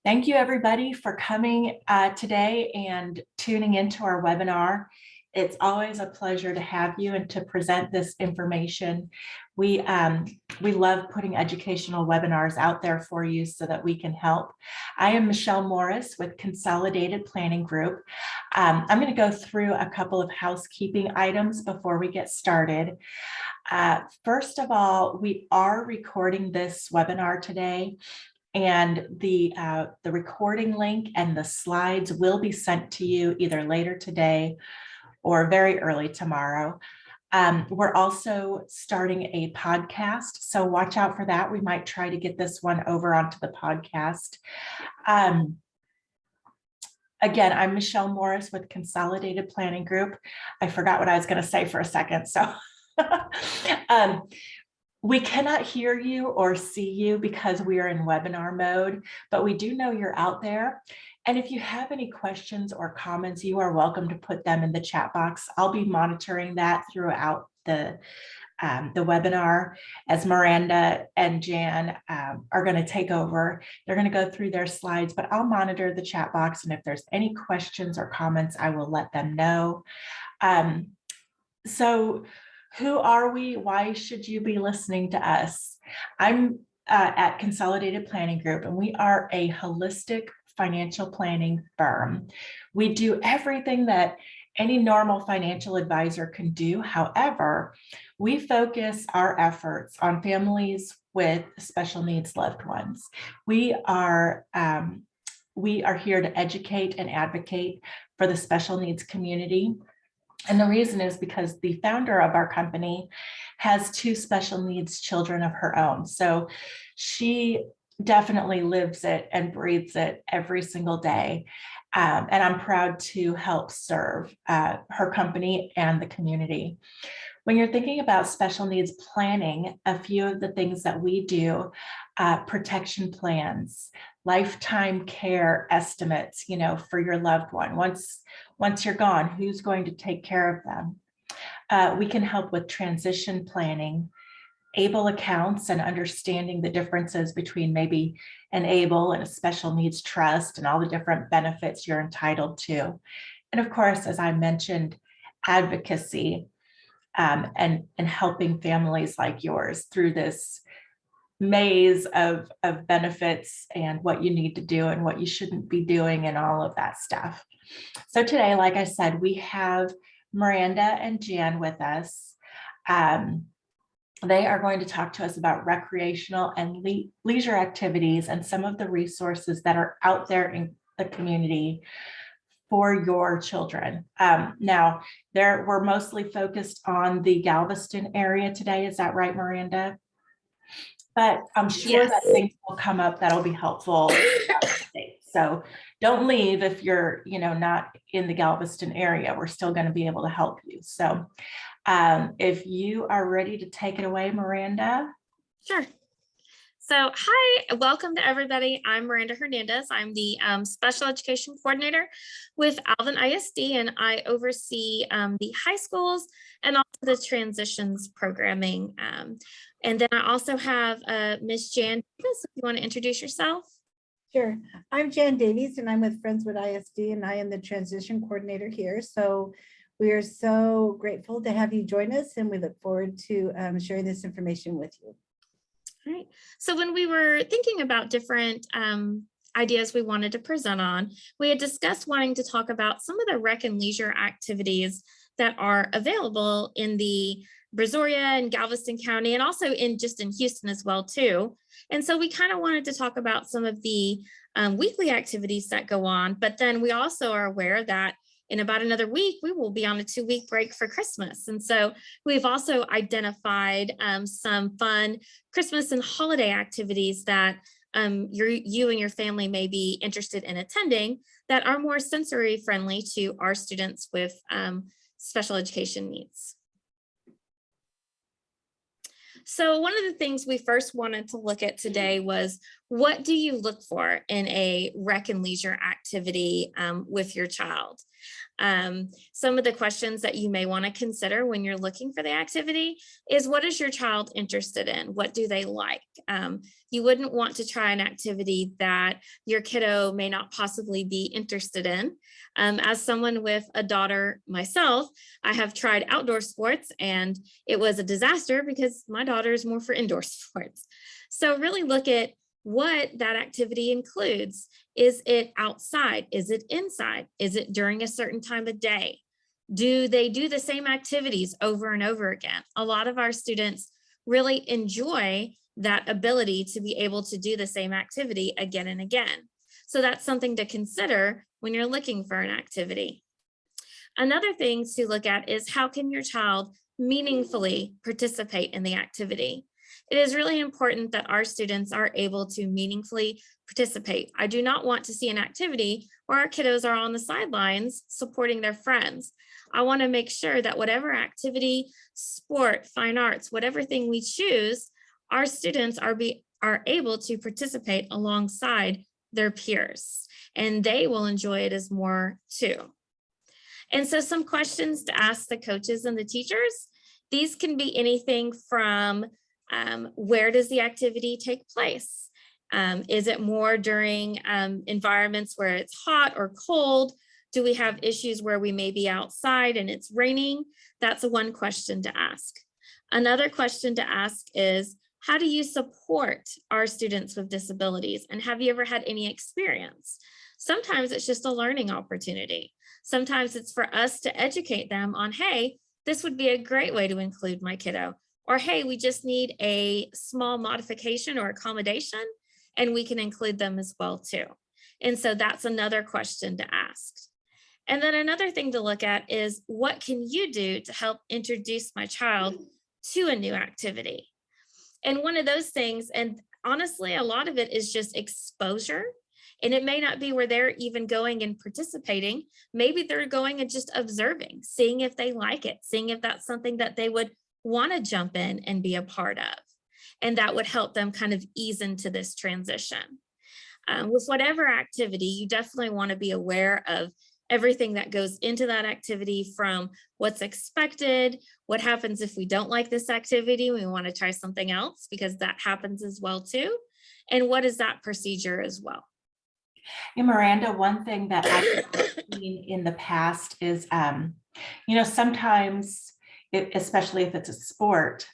Thank you, everybody, for coming today and tuning into our webinar. It's always a pleasure to have you and to present this information. We love putting educational webinars out there for you so that we can help. I am Michelle Morris with Consolidated Planning Group. I'm going to go through a couple of housekeeping items before we get started. First of all, we are recording this webinar today, and the recording link and the slides will be sent to you either later today or very early tomorrow. We're also starting a podcast, so watch out for that. We might try to get this one over onto the podcast. Again, I'm Michelle Morris with Consolidated Planning Group. I forgot what I was going to say for a second, so we cannot hear you or see you because we are in webinar mode, but we do know you're out there. And if you have any questions or comments, you are welcome to put them in the chat box. I'll be monitoring that throughout the webinar as Miranda and Jann are going to take over. They're going to go through their slides, but I'll monitor the chat box. And if there's any questions or comments, I will let them know. So who are we? Why should you be listening to us? I'm at Consolidated Planning Group, and we are a holistic financial planning firm. We do everything that any normal financial advisor can do. However, we focus our efforts on families with special needs loved ones. We are here to educate and advocate for the special needs community. And the reason is because the founder of our company has 2 special needs children of her own. So she definitely lives it and breathes it every single day. And I'm proud to help serve her company and the community. When you're thinking about special needs planning, a few of the things that we do, protection plans, lifetime care estimates, for your loved one. Once you're gone, who's going to take care of them? We can help with transition planning, ABLE accounts, and understanding the differences between maybe an ABLE and a special needs trust and all the different benefits you're entitled to. And of course, as I mentioned, advocacy and helping families like yours through this maze of benefits and what you need to do and what you shouldn't be doing and all of that stuff. So today, like I said, we have Miranda and Jann with us. They are going to talk to us about recreational and leisure activities and some of the resources that are out there in the community for your children. Now, we're mostly focused on the Galveston area today. Is that right, Miranda? But I'm sure that things will come up that'll be helpful. So don't leave if you're, not in the Galveston area. We're still going to be able to help you. So if you are ready to take it away, Miranda. Sure. So hi, welcome to everybody. I'm Miranda Hernandez. I'm the Special Education Coordinator with Alvin ISD, and I oversee the high schools and also the transitions programming. And then I also have Ms. Jann Davies, if you want to introduce yourself. Sure. I'm Jann Davies, and I'm with Friendswood ISD, and I am the transition coordinator here. So we are so grateful to have you join us, and we look forward to sharing this information with you. All right. So when we were thinking about different ideas we wanted to present on, we had discussed wanting to talk about some of the rec and leisure activities that are available in the Brazoria and Galveston County, and also in Houston as well too. And so we kind of wanted to talk about some of the weekly activities that go on, but then we also are aware that in about another week, we will be on a 2-week break for Christmas. And so we've also identified some fun Christmas and holiday activities that you and your family may be interested in attending that are more sensory friendly to our students with special education needs. So one of the things we first wanted to look at today was, what do you look for in a rec and leisure activity with your child? Some of the questions that you may want to consider when you're looking for the activity is, what is your child interested in? What do they like? You wouldn't want to try an activity that your kiddo may not possibly be interested in. As someone with a daughter myself, I have tried outdoor sports and it was a disaster because my daughter is more for indoor sports. So really look at what that activity includes. Is it outside? Is it inside? Is it during a certain time of day? Do they do the same activities over and over again? A lot of our students really enjoy that ability to be able to do the same activity again and again. So that's something to consider when you're looking for an activity. Another thing to look at is, how can your child meaningfully participate in the activity? It is really important that our students are able to meaningfully participate. I do not want to see an activity where our kiddos are on the sidelines supporting their friends. I want to make sure that whatever activity, sport, fine arts, whatever thing we choose, our students are able to participate alongside their peers, and they will enjoy it as more too. And so some questions to ask the coaches and the teachers. These can be anything from where does the activity take place? Is it more during environments where it's hot or cold? Do we have issues where we may be outside and it's raining? That's one question to ask. Another question to ask is, how do you support our students with disabilities? And have you ever had any experience? Sometimes it's just a learning opportunity. Sometimes it's for us to educate them on, hey, this would be a great way to include my kiddo. Or, hey, we just need a small modification or accommodation, and we can include them as well too. And so that's another question to ask. And then another thing to look at is, what can you do to help introduce my child to a new activity? And one of those things, and honestly, a lot of it is just exposure. And it may not be where they're even going and participating. Maybe they're going and just observing, seeing if they like it, seeing if that's something that they would want to jump in and be a part of. And that would help them kind of ease into this transition. With whatever activity, you definitely want to be aware of everything that goes into that activity, from what's expected, what happens if we don't like this activity, we want to try something else, because that happens as well too. And what is that procedure as well? And Miranda, one thing that I've seen in the past is, sometimes, especially if it's a sport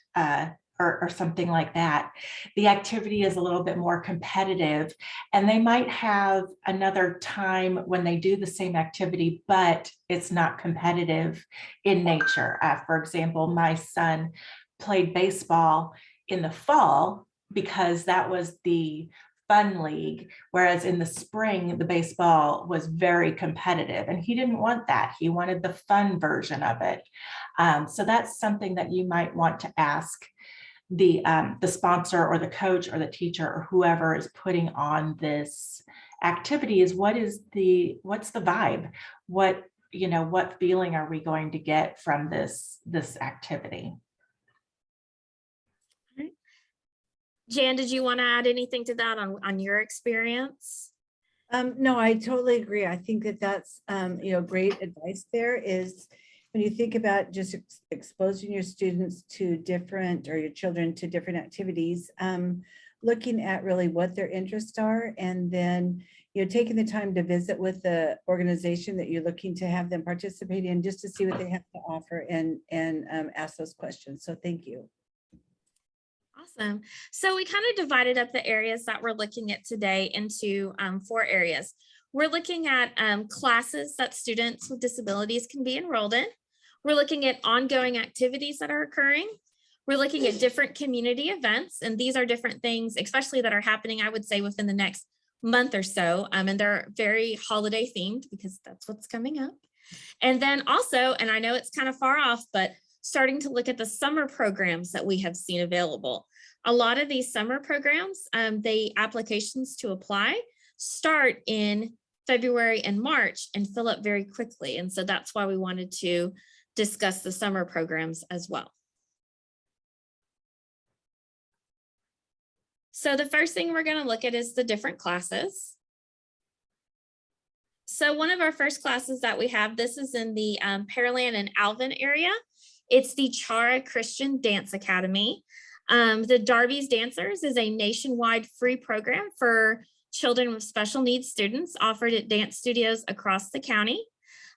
or something like that, the activity is a little bit more competitive, and they might have another time when they do the same activity, but it's not competitive in nature. For example, my son played baseball in the fall because that was the fun league, whereas in the spring, the baseball was very competitive, and he didn't want that. He wanted the fun version of it. So that's something that you might want to ask the sponsor or the coach or the teacher or whoever is putting on this activity, is what's the vibe? What feeling are we going to get from this activity? Jann, did you want to add anything to that on your experience? No, I totally agree. I think that that's great advice. There is, when you think about just exposing your students to different, or your children to different activities, looking at really what their interests are, and then taking the time to visit with the organization that you're looking to have them participate in, just to see what they have to offer and ask those questions. So thank you. Awesome. So we kind of divided up the areas that we're looking at today into 4 areas. We're looking at classes that students with disabilities can be enrolled in. We're looking at ongoing activities that are occurring. We're looking at different community events, and these are different things, especially that are happening, I would say, within the next month or so, and they're very holiday themed because that's what's coming up. And then also, and I know it's kind of far off, but starting to look at the summer programs that we have seen available. A lot of these summer programs, the applications to apply start in February and March and fill up very quickly. And so that's why we wanted to discuss the summer programs as well. So the first thing we're going to look at is the different classes. So one of our first classes that we have, this is in the Pearland and Alvin area. It's the Chara Christian Dance Academy. The Davies Dancers is a nationwide free program for children with special needs students offered at dance studios across the county.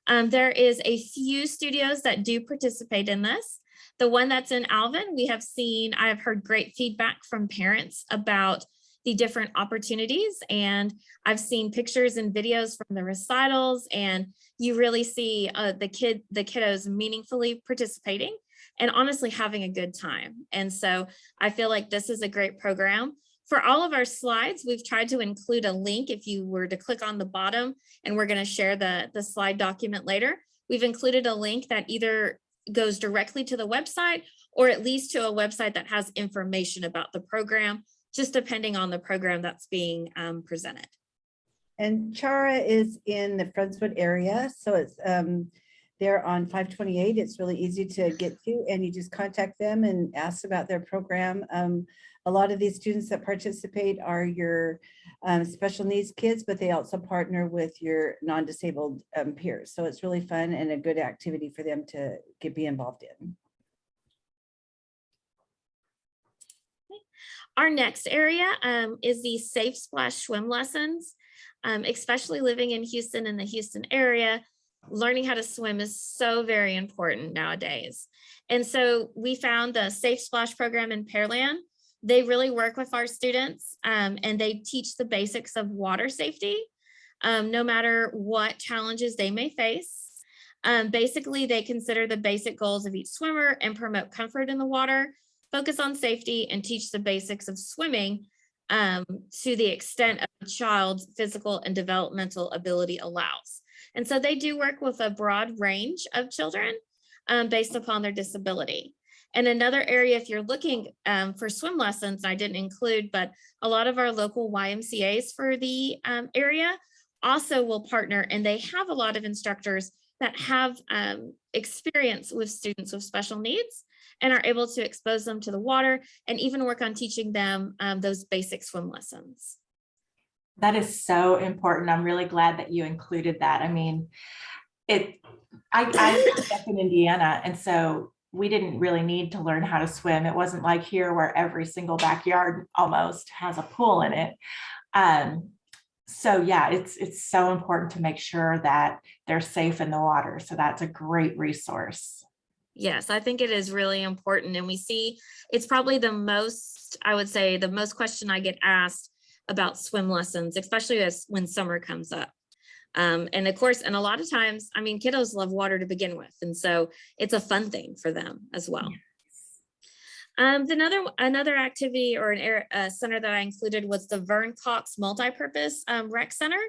There is a few studios that do participate in this. The one that's in Alvin, I have heard great feedback from parents about the different opportunities, and I've seen pictures and videos from the recitals, and you really see the kiddos meaningfully participating and honestly having a good time. And so I feel like this is a great program. For all of our slides, we've tried to include a link if you were to click on the bottom, and we're going to share the slide document later. We've included a link that either goes directly to the website or at least to a website that has information about the program, just depending on the program that's being presented. And Chara is in the Friendswood area, so it's they're on 528. It's really easy to get to, and you just contact them and ask about their program. A lot of these students that participate are your special needs kids, but they also partner with your non-disabled peers. So it's really fun and a good activity for them to be involved in. Our next area is the Safe Splash swim lessons. Especially living in Houston and the Houston area, learning how to swim is so very important nowadays. And so we found the Safe Splash program in Pearland. They really work with our students and they teach the basics of water safety, no matter what challenges they may face. Basically, they consider the basic goals of each swimmer and promote comfort in the water, focus on safety, and teach the basics of swimming to the extent of a child's physical and developmental ability allows. And so they do work with a broad range of children based upon their disability. And another area, if you're looking for swim lessons, I didn't include, but a lot of our local YMCAs for the area also will partner, and they have a lot of instructors that have experience with students with special needs and are able to expose them to the water and even work on teaching them those basic swim lessons. That is so important. I'm really glad that you included that. I mean, I grew up in Indiana, and so we didn't really need to learn how to swim. It wasn't like here where every single backyard almost has a pool in it. So yeah, it's so important to make sure that they're safe in the water. So that's a great resource. Yes, I think it is really important. And we see it's probably the most, I would say, the most question I get asked about swim lessons, especially when summer comes up. And of course, and a lot of times, I mean, kiddos love water to begin with. And so it's a fun thing for them as well. Another activity or a center that I included was the Vern Cox Multipurpose Rec Center.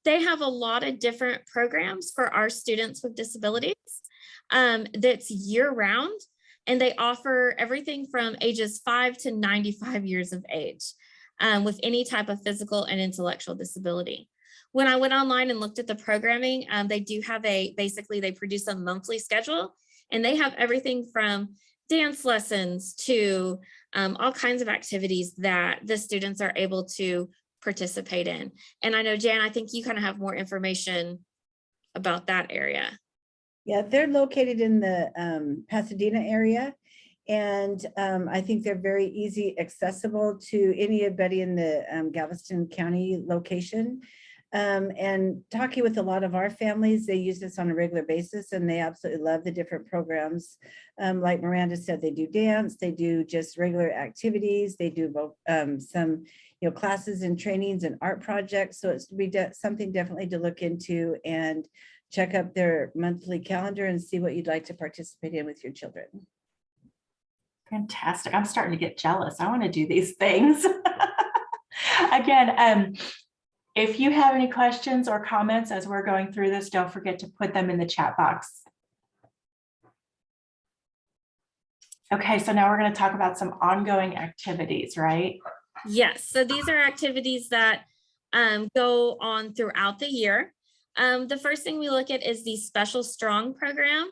They have a lot of different programs for our students with disabilities that's year round, and they offer everything from ages 5 to 95 years of age with any type of physical and intellectual disability. When I went online and looked at the programming, they do have basically they produce a monthly schedule, and they have everything from dance lessons to all kinds of activities that the students are able to participate in. And I know, Jann, I think you kind of have more information about that area. Yeah, they're located in the Pasadena area. And I think they're very easy accessible to anybody in the Galveston County location. And talking with a lot of our families, they use this on a regular basis, and they absolutely love the different programs. Like Miranda said, they do dance, they do just regular activities, they do both some classes and trainings and art projects. So it's something definitely to look into and check up their monthly calendar and see what you'd like to participate in with your children. Fantastic. I'm starting to get jealous. I want to do these things. Again, if you have any questions or comments as we're going through this, don't forget to put them in the chat box. Okay, so now we're going to talk about some ongoing activities, right? Yes, so these are activities that go on throughout the year. The first thing we look at is the Special Strong program.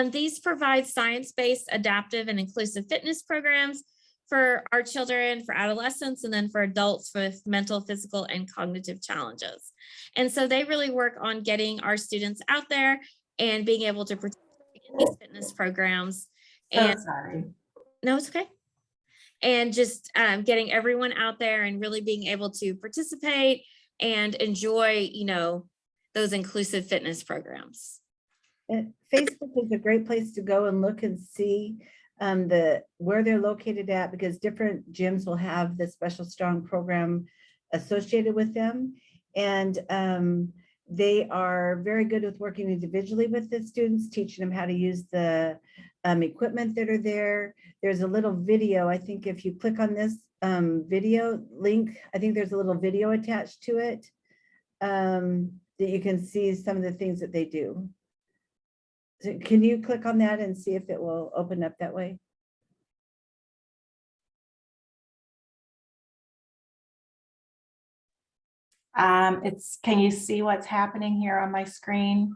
These provide science-based, adaptive, and inclusive fitness programs for our children, for adolescents, and then for adults with mental, physical, and cognitive challenges. And so they really work on getting our students out there and being able to participate in these fitness programs. And sorry. no, it's okay. And just getting everyone out there and really being able to participate and enjoy, those inclusive fitness programs. And Facebook is a great place to go and look and see where they're located at, because different gyms will have the Special Strong program associated with them. And they are very good with working individually with the students, teaching them how to use the equipment that are there. There's a little video. I think if you click on this video link, I think there's a little video attached to it that you can see some of the things that they do. So can you click on that and see if it will open up that way? Can you see what's happening here on my screen?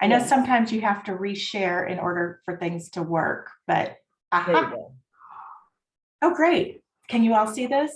I know Yes. sometimes you have to reshare in order for things to work, but There you go. oh, great. Can you all see this?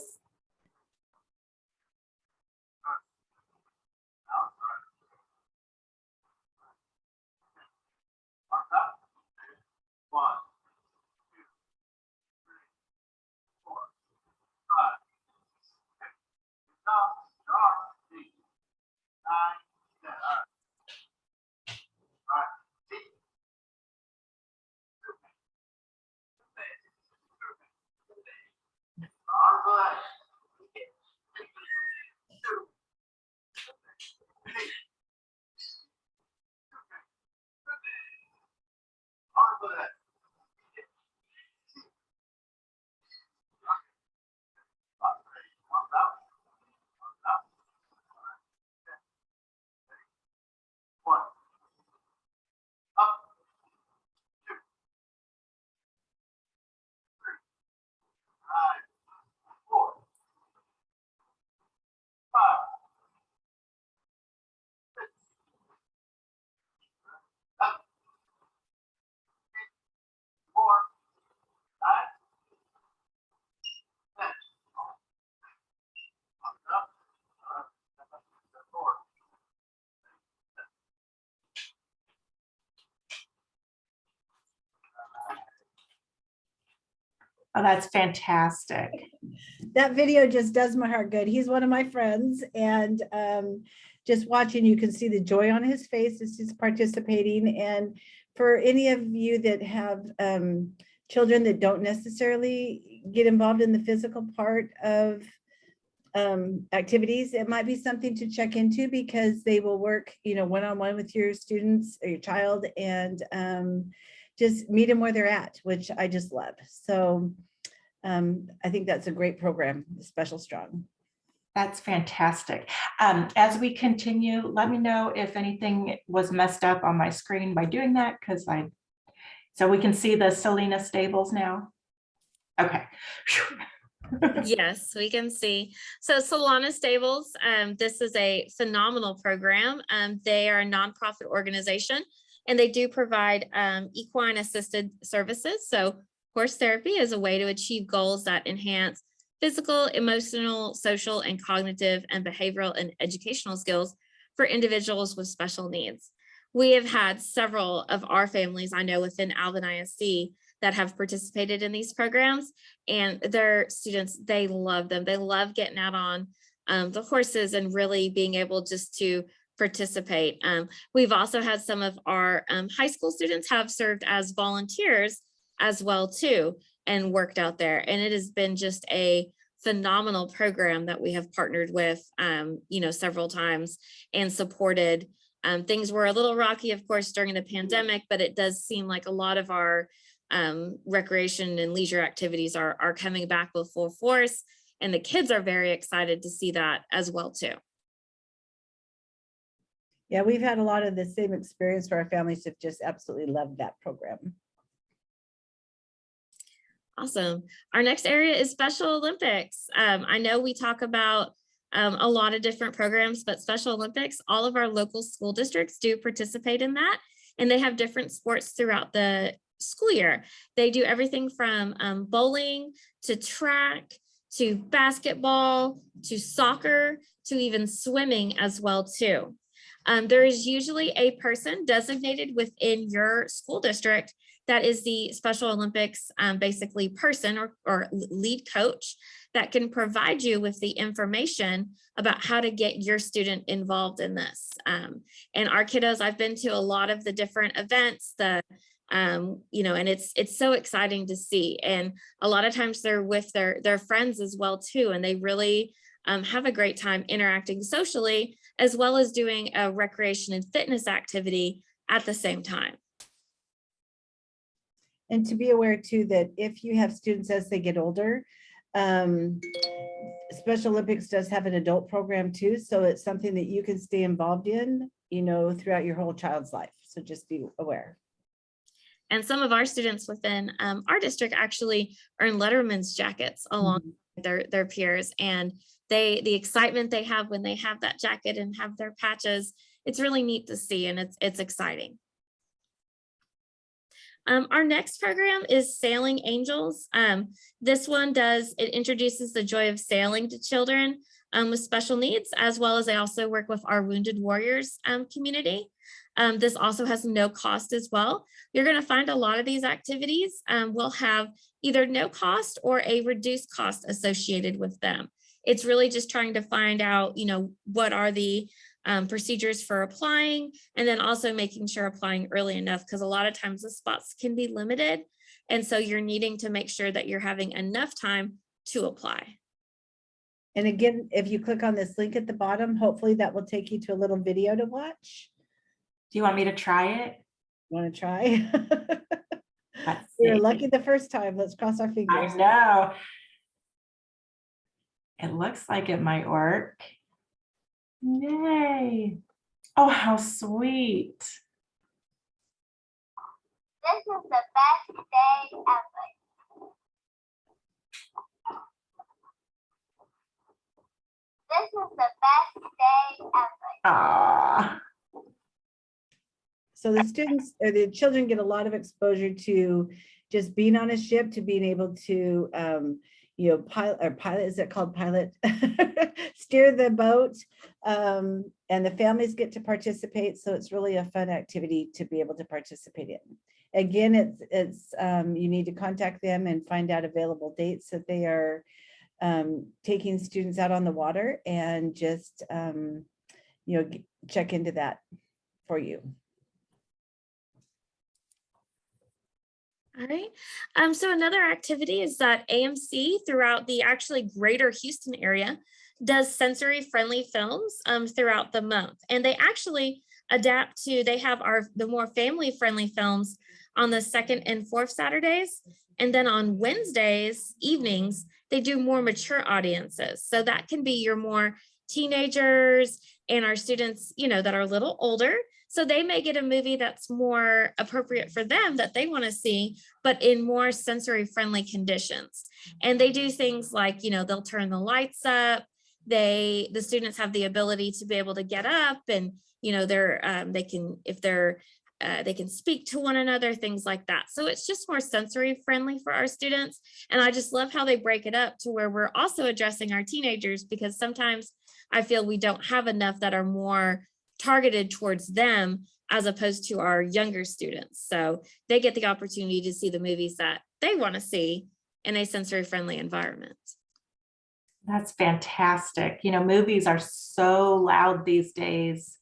Oh, that's fantastic. That video just does my heart good. He's one of my friends, and just watching, you can see the joy on his face as he's participating. And for any of you that have children that don't necessarily get involved in the physical part of activities, it might be something to check into, because they will work, one-on-one with your students or your child, and just meet them where they're at, which I just love. So I think that's a great program, Special Strong. That's fantastic. As we continue, let me know if anything was messed up on my screen by doing that, so we can see the Selena Stables now. Okay. Yes, we can see. So Solana Stables, this is a phenomenal program. They are a nonprofit organization, and they do provide equine assisted services. So horse therapy is a way to achieve goals that enhance physical, emotional, social, and cognitive and behavioral and educational skills for individuals with special needs. We have had several of our families, I know within Alvin ISD, that have participated in these programs, and their students, they love them. They love getting out on the horses and really being able just to participate. We've also had some of our high school students have served as volunteers as well too, and worked out there. And it has been just a phenomenal program that we have partnered with, several times and supported. Things were a little rocky, of course, during the pandemic, but it does seem like a lot of our recreation and leisure activities are coming back with full force, and the kids are very excited to see that as well too. Yeah, we've had a lot of the same experience where our families have just absolutely loved that program. Awesome. Our next area is Special Olympics. I know we talk about a lot of different programs, but Special Olympics, all of our local school districts do participate in that, and they have different sports throughout the school year. They do everything from bowling to track to basketball to soccer to even swimming as well too. There is usually a person designated within your school district that is the Special Olympics basically person or lead coach that can provide you with the information about how to get your student involved in this. And our kiddos, I've been to a lot of the different events, and it's so exciting to see. And a lot of times they're with their friends as well too, and they really have a great time interacting socially, as well as doing a recreation and fitness activity at the same time. And to be aware too, that if you have students as they get older, Special Olympics does have an adult program too. So it's something that you can stay involved in, throughout your whole child's life. So just be aware. And some of our students within our district actually earn Letterman's jackets along with their peers. And the excitement they have when they have that jacket and have their patches, it's really neat to see, and it's exciting. Our next program is Sailing Angels. This one it introduces the joy of sailing to children with special needs, as well as I also work with our Wounded Warriors community. This also has no cost as well. You're going to find a lot of these activities will have either no cost or a reduced cost associated with them. It's really just trying to find out, what are the procedures for applying, and then also making sure applying early enough, because a lot of times the spots can be limited. And so you're needing to make sure that you're having enough time to apply. And again, if you click on this link at the bottom, hopefully that will take you to a little video to watch. Do you want me to try it? Want to try? Let's You're see. lucky the first time. Let's cross our fingers. I know. It looks like it might work. Yay. Oh, how sweet. This is the best day ever. This is the best day ever. Ah. So the students or the children get a lot of exposure to just being on a ship, to being able to, pilot, is it called pilot? Steer the boat. And the families get to participate. So it's really a fun activity to be able to participate in. Again, it's you need to contact them and find out available dates that they are taking students out on the water, and just, check into that for you. All right. So another activity is that AMC throughout the actually greater Houston area does sensory friendly films throughout the month. And they actually adapt to, they have the more family friendly films on the second and fourth Saturdays. And then on Wednesdays evenings, they do more mature audiences. So that can be your more teenagers and our students, that are a little older. So they may get a movie that's more appropriate for them that they want to see, but in more sensory friendly conditions. And they do things like, they'll turn the lights up. The students have the ability to be able to get up, and, they can speak to one another, things like that. So it's just more sensory friendly for our students. And I just love how they break it up to where we're also addressing our teenagers, because sometimes I feel we don't have enough that are more targeted towards them as opposed to our younger students. So they get the opportunity to see the movies that they want to see in a sensory friendly environment. That's fantastic. Movies are so loud these days.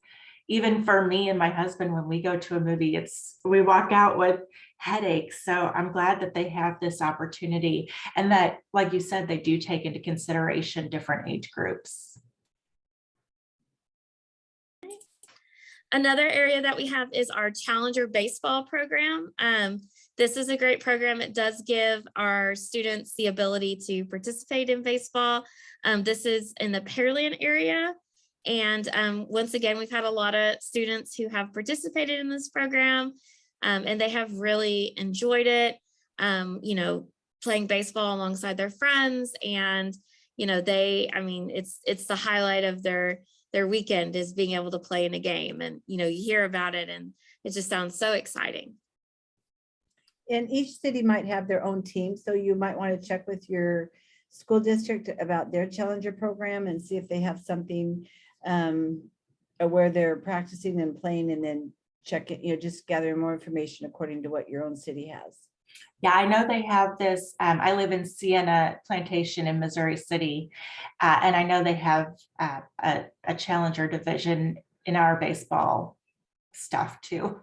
Even for me and my husband, when we go to a movie, we walk out with headaches. So I'm glad that they have this opportunity, and that, like you said, they do take into consideration different age groups. Another area that we have is our Challenger baseball program. This is a great program. It does give our students the ability to participate in baseball. This is in the Pearland area. And once again, we've had a lot of students who have participated in this program, and they have really enjoyed it, playing baseball alongside their friends. And, it's the highlight of their weekend, is being able to play in a game. And, you hear about it and it just sounds so exciting. And each city might have their own team, so you might want to check with your school district about their Challenger program and see if they have something where they're practicing and playing, and then check it, just gathering more information according to what your own city has. Yeah, I know they have this. I live in Sienna Plantation in Missouri City, and I know they have a Challenger division in our baseball stuff too.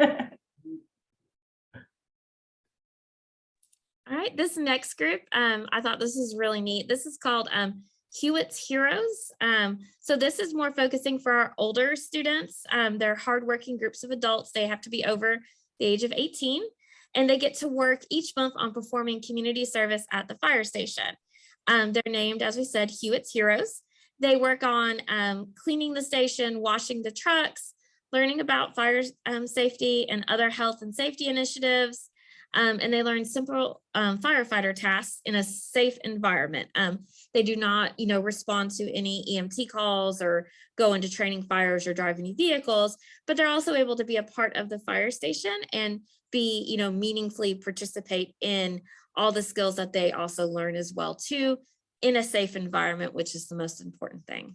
All right, this next group, I thought this is really neat. This is called Hewitt's Heroes. So this is more focusing for our older students. They're hardworking groups of adults. They have to be over the age of 18, and they get to work each month on performing community service at the fire station. They're named, as we said, Hewitt's Heroes. They work on cleaning the station, washing the trucks, learning about fire safety and other health and safety initiatives. And they learn simple firefighter tasks in a safe environment. They do not, respond to any EMT calls or go into training fires or drive any vehicles, but they're also able to be a part of the fire station and be, meaningfully participate in all the skills that they also learn as well too, in a safe environment, which is the most important thing.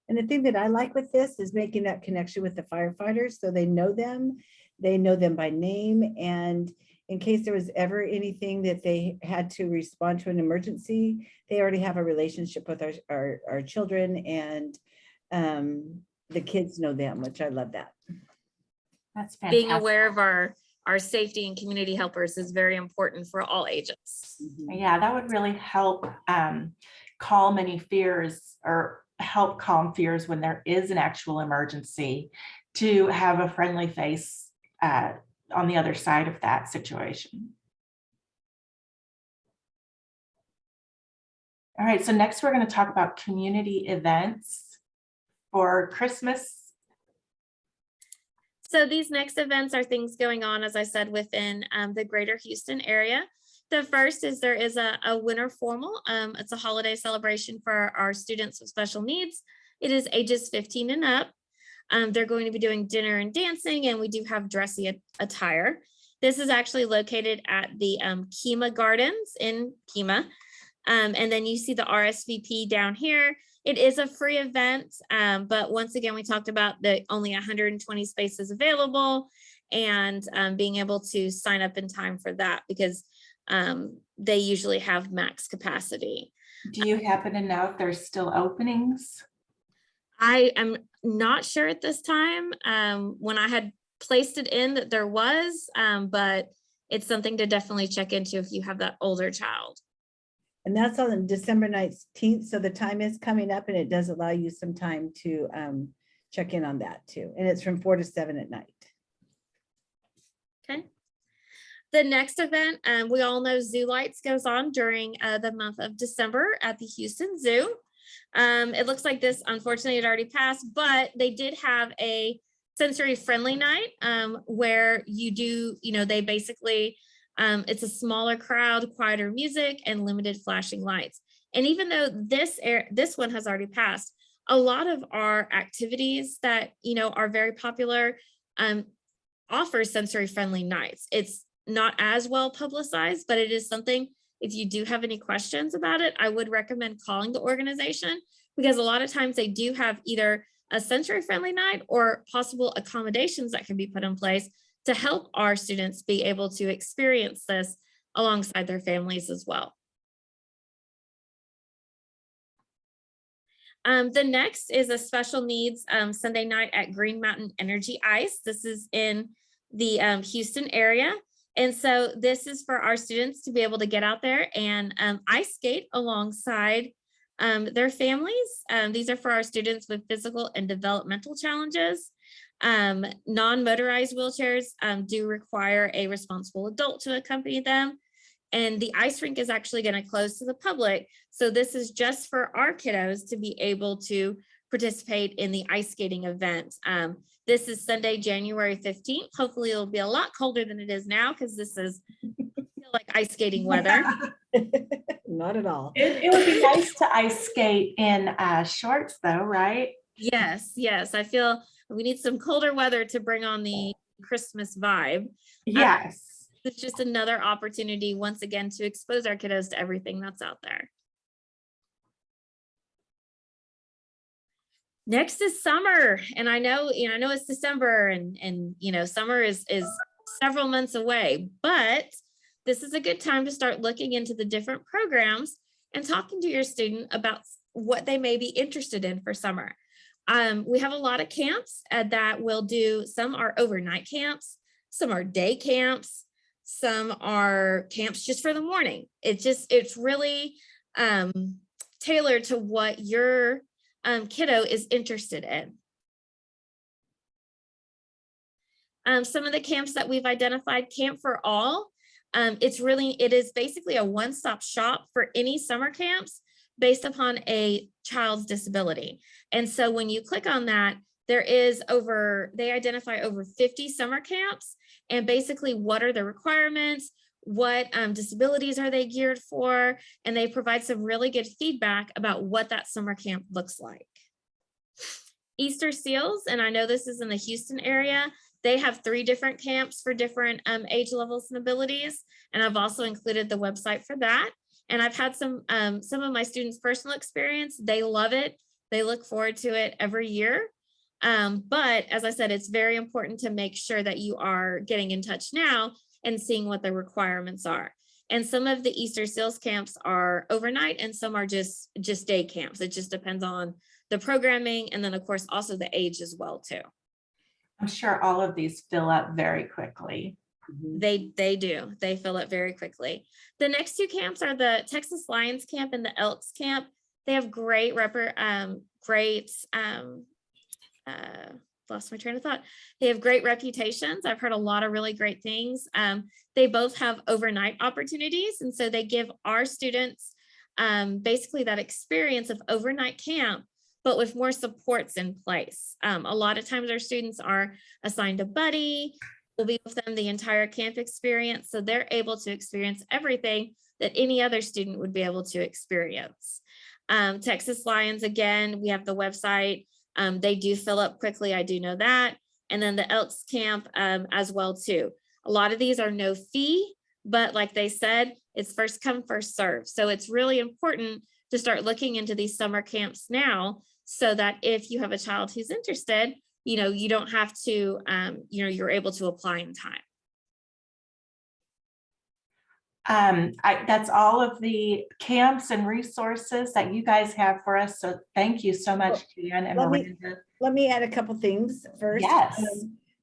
And the thing that I like with this is making that connection with the firefighters, so they know them by name, and in case there was ever anything that they had to respond to an emergency, they already have a relationship with our children, and the kids know them, which I love that. That's fantastic. Being aware of our safety and community helpers is very important for all ages. Yeah, that would really help calm any fears, or help calm fears when there is an actual emergency, to have a friendly face on the other side of that situation. All right, so next we're going to talk about community events for Christmas. So these next events are things going on, as I said, within the greater Houston area. The first is there is a winter formal. It's a holiday celebration for our students with special needs. It is ages 15 and up. They're going to be doing dinner and dancing, and we do have dressy attire. This is actually located at the Kemah Gardens in Kemah. And then you see the RSVP down here. It is a free event, but once again, we talked about the only 120 spaces available, and being able to sign up in time for that, because they usually have max capacity. Do you happen to know if there's still openings? I am not sure at this time. When I had placed it in, that there was, but it's something to definitely check into if you have that older child. And that's on December 19th. So the time is coming up, and it does allow you some time to check in on that too. And it's from 4 to 7 at night. Okay. The next event, we all know Zoo Lights goes on during the month of December at the Houston Zoo. It looks like this, unfortunately, it already passed, but they did have a sensory friendly night where you do, they basically, it's a smaller crowd, quieter music, and limited flashing lights. And even though this one has already passed, a lot of our activities that, are very popular offer sensory friendly nights. It's not as well publicized, but it is something, if you do have any questions about it, I would recommend calling the organization, because a lot of times they do have either a sensory friendly night or possible accommodations that can be put in place to help our students be able to experience this alongside their families as well. The next is a special needs Sunday night at Green Mountain Energy Ice. This is in the Houston area. And so this is for our students to be able to get out there and ice skate alongside their families. These are for our students with physical and developmental challenges. Non-motorized wheelchairs do require a responsible adult to accompany them. And the ice rink is actually going to close to the public. So this is just for our kiddos to be able to participate in the ice skating event. This is Sunday, January 15th. Hopefully it'll be a lot colder than it is now, because this is like ice skating weather. Not at all. It would be nice to ice skate in shorts though, right? Yes, yes. I feel we need some colder weather to bring on the Christmas vibe. Yes. It's just another opportunity, once again, to expose our kiddos to everything that's out there. Next is summer, and I know it's December, and summer is several months away, but this is a good time to start looking into the different programs and talking to your student about what they may be interested in for summer. We have a lot of camps that will do. Some are overnight camps, some are day camps, some are camps just for the morning. It's really tailored to what your kiddo is interested in. Some of the camps that we've identified, Camp for All, it is basically a one-stop shop for any summer camps based upon a child's disability. And so when you click on that, they identify over 50 summer camps, and basically what are the requirements, what disabilities are they geared for, and they provide some really good feedback about what that summer camp looks like. Easter Seals, and I know this is in the Houston area, they have 3 different camps for different age levels and abilities, and I've also included the website for that. And I've had some of my students' personal experience. They love it. They look forward to it every year. But as I said, it's very important to make sure that you are getting in touch now and seeing what the requirements are. And some of the Easter Seals camps are overnight, and some are just day camps. It just depends on the programming, and then of course also the age as well too. I'm sure all of these fill up very quickly. They do. They fill up very quickly. The next 2 camps are the Texas Lions Camp and the Elks Camp. They have lost my train of thought. They have great reputations. I've heard a lot of really great things. They both have overnight opportunities, and so they give our students basically that experience of overnight camp, but with more supports in place. A lot of times our students are assigned a buddy, will be with them the entire camp experience, so they're able to experience everything that any other student would be able to experience. Texas Lions, again, we have the website. They do fill up quickly, I do know that. And then the Elks Camp as well too. A lot of these are no fee, but like they said, it's first come, first serve. So it's really important to start looking into these summer camps now, so that if you have a child who's interested, you don't have to, you're able to apply in time. That's all of the camps and resources that you guys have for us. So thank you so much, Jann and Miranda. Let me add a couple things first. Yes.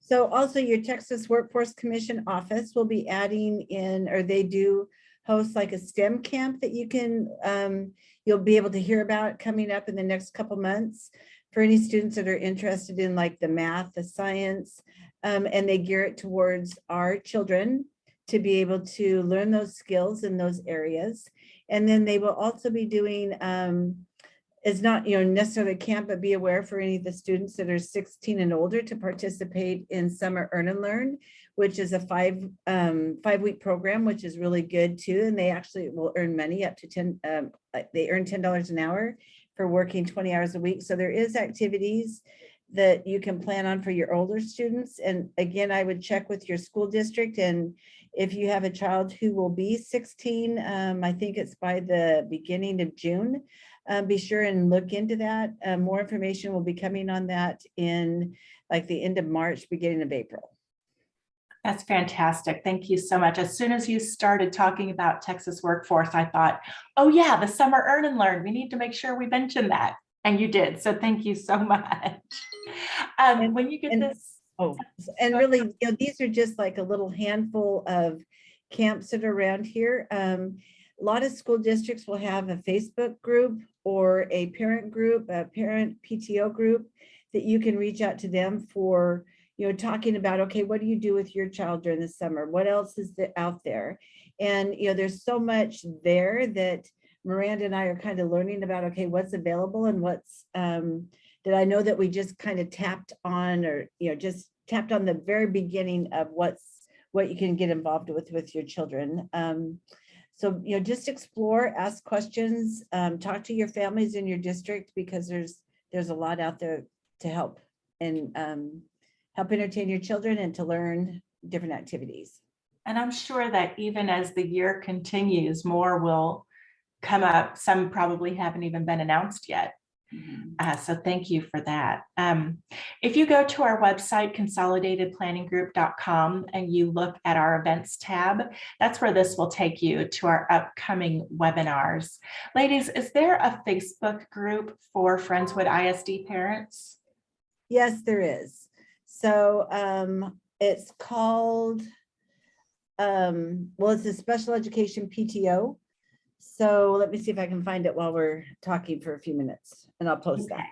So also your Texas Workforce Commission office will be adding in, or they do host like a STEM camp that you can, you'll be able to hear about coming up in the next couple months for any students that are interested in like the math, the science, and they gear it towards our children to be able to learn those skills in those areas. And then they will also be doing, it's not necessarily a camp, but be aware for any of the students that are 16 and older to participate in Summer Earn and Learn, which is a 5-week program, which is really good too. And they actually will earn money up to they earn $10 an hour for working 20 hours a week. So there is activities that you can plan on for your older students. And again, I would check with your school district. And if you have a child who will be 16, I think it's by the beginning of June, be sure and look into that. More information will be coming on that in like the end of March, beginning of April. That's fantastic. Thank you so much. As soon as you started talking about Texas Workforce, I thought, oh yeah, the Summer Earn and Learn. We need to make sure we mention that. And you did. So thank you so much. When you get this. Oh, and really, these are just like a little handful of camps that are around here. A lot of school districts will have a Facebook group or a parent group, a parent PTO group that you can reach out to them for, talking about, okay, what do you do with your child during the summer? What else is out there? And, there's so much there that Miranda and I are kind of learning about, okay, what's available and what's, that I know that we just kind of tapped on, or, just tapped on the very beginning of what you can get involved with your children. So, just explore, ask questions, talk to your families in your district, because there's a lot out there to help and help entertain your children and to learn different activities. And I'm sure that even as the year continues, more will come up. Some probably haven't even been announced yet. So thank you for that. If you go to our website, consolidatedplanninggroup.com, and you look at our events tab, that's where this will take you to our upcoming webinars. Ladies, is there a Facebook group for Friendswood ISD parents? Yes, there is. So it's called, well, it's a special education PTO. So let me see if I can find it while we're talking for a few minutes, and I'll post that.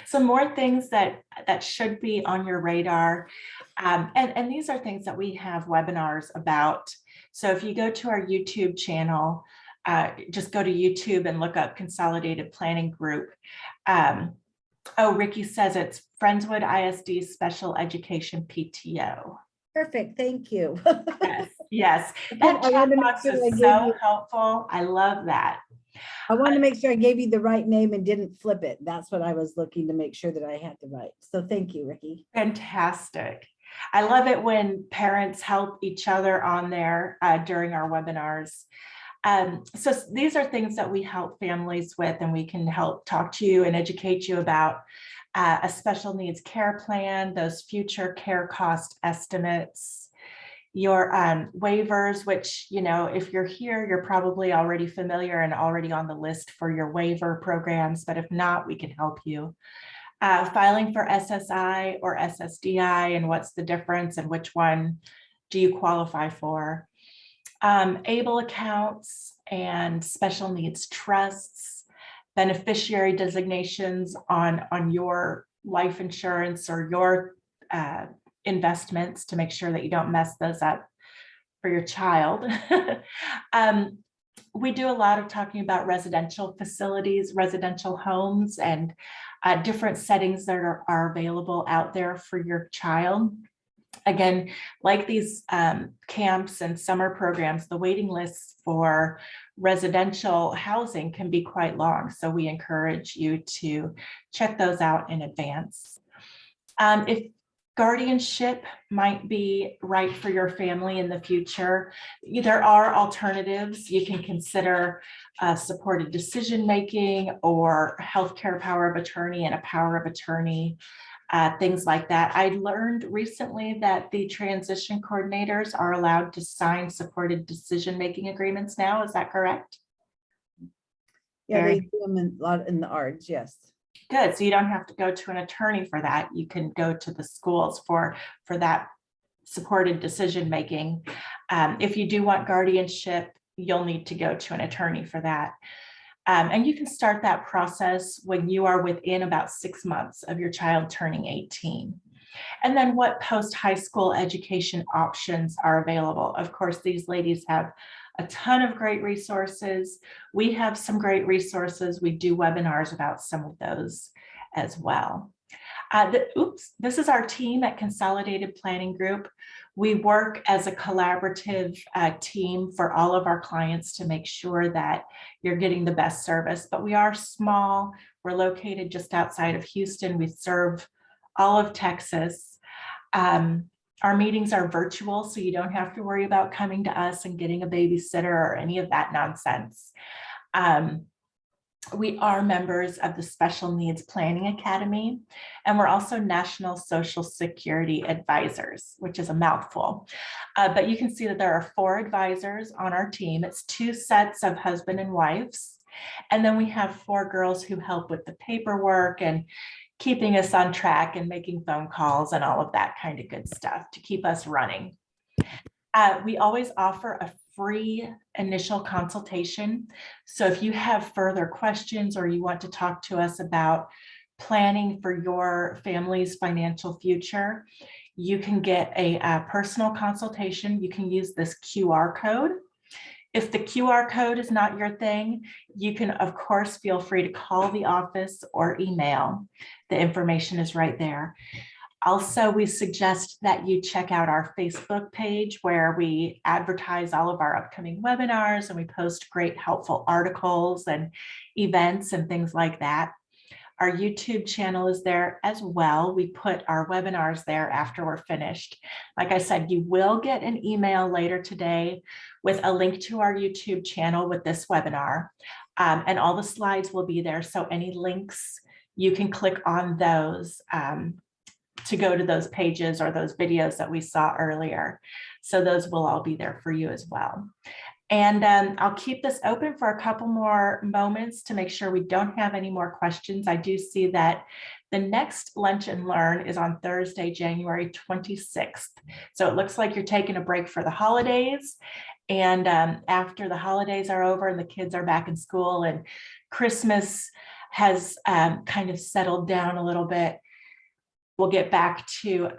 Some more things that should be on your radar. And these are things that we have webinars about. So if you go to our YouTube channel, just go to YouTube and look up Consolidated Planning Group. Oh, Ricky says it's Friendswood ISD Special Education PTO. Perfect, thank you. Yes. That chat box is so helpful. I love that. I wanted to make sure I gave you the right name and didn't flip it. That's what I was looking to make sure that I had the right. So thank you, Ricky. Fantastic. I love it when parents help each other on there during our webinars. So these are things that we help families with, and we can help talk to you and educate you about a special needs care plan, those future care cost estimates, your waivers, which, you know, if you're here, you're probably already familiar and already on the list for your waiver programs, but if not, we can help you. Filing for SSI or SSDI, and what's the difference and which one do you qualify for? ABLE accounts and special needs trusts, beneficiary designations on your life insurance or your investments to make sure that you don't mess those up for your child. We do a lot of talking about residential facilities, residential homes, and different settings that are available out there for your child. Again, like these camps and summer programs, the waiting lists for residential housing can be quite long. So we encourage you to check those out in advance. If guardianship might be right for your family in the future, there are alternatives. You can consider supported decision-making or healthcare power of attorney and a power of attorney. Things like that. I learned recently that the transition coordinators are allowed to sign supported decision-making agreements now. Is that correct? Yeah, they do them in the ARDs, yes. Good. So you don't have to go to an attorney for that. You can go to the schools for that supported decision-making. If you do want guardianship, you'll need to go to an attorney for that. And you can start that process when you are within about 6 months of your child turning 18. And then what post-high school education options are available? Of course, these ladies have a ton of great resources. We have some great resources. We do webinars about some of those as well. This is our team at Consolidated Planning Group. We work as a collaborative team for all of our clients to make sure that you're getting the best service, but we are small. We're located just outside of Houston. We serve all of Texas. Our meetings are virtual, so you don't have to worry about coming to us and getting a babysitter or any of that nonsense. We are members of the Special Needs Planning Academy, and we're also National Social Security Advisors, which is a mouthful. But you can see that there are 4 advisors on our team. It's 2 sets of husband and wives. And then we have 4 girls who help with the paperwork and keeping us on track and making phone calls and all of that kind of good stuff to keep us running. We always offer a free initial consultation. So if you have further questions or you want to talk to us about planning for your family's financial future, you can get a personal consultation. You can use this QR code. If the QR code is not your thing, you can, of course, feel free to call the office or email. The information is right there. Also, we suggest that you check out our Facebook page where we advertise all of our upcoming webinars and we post great helpful articles and events and things like that. Our YouTube channel is there as well. We put our webinars there after we're finished. Like I said, you will get an email later today with a link to our YouTube channel with this webinar. And all the slides will be there. So any links, you can click on those to go to those pages or those videos that we saw earlier. So those will all be there for you as well. And I'll keep this open for a couple more moments to make sure we don't have any more questions. I do see that the next Lunch and Learn is on Thursday, January 26th. So it looks like you're taking a break for the holidays. And after the holidays are over and the kids are back in school and Christmas has kind of settled down a little bit, we'll get back to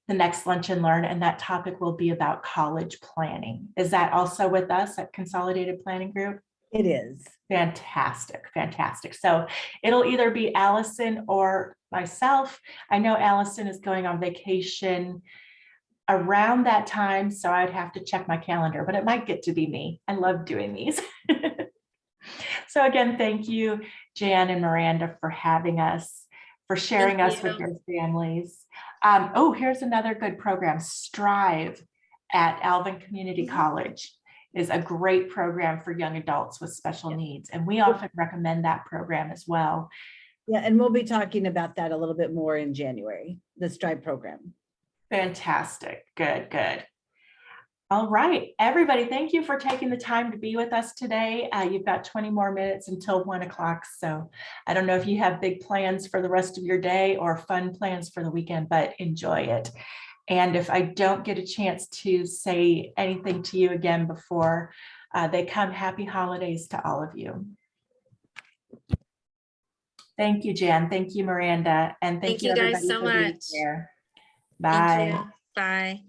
the next Lunch and Learn, and that topic will be about college planning. Is that also with us at Consolidated Planning Group? It is. Fantastic, fantastic. So it'll either be Allison or myself. I know Allison is going on vacation around that time, so I'd have to check my calendar, but it might get to be me. I love doing these. So again, thank you, Jann and Miranda, for having us, for sharing us with your families. Oh, here's another good program. Strive at Alvin Community College is a great program for young adults with special needs. And we often recommend that program as well. Yeah, and we'll be talking about that a little bit more in January, the Strive program. Fantastic. Good, good. All right, everybody, thank you for taking the time to be with us today. You've got 20 more minutes until 1 o'clock. So I don't know if you have big plans for the rest of your day or fun plans for the weekend, but enjoy it. And if I don't get a chance to say anything to you again before they come, happy holidays to all of you. Thank you, Jann. Thank you, Miranda. And thank you guys everybody so for being much. here. Thank Bye. you. Bye.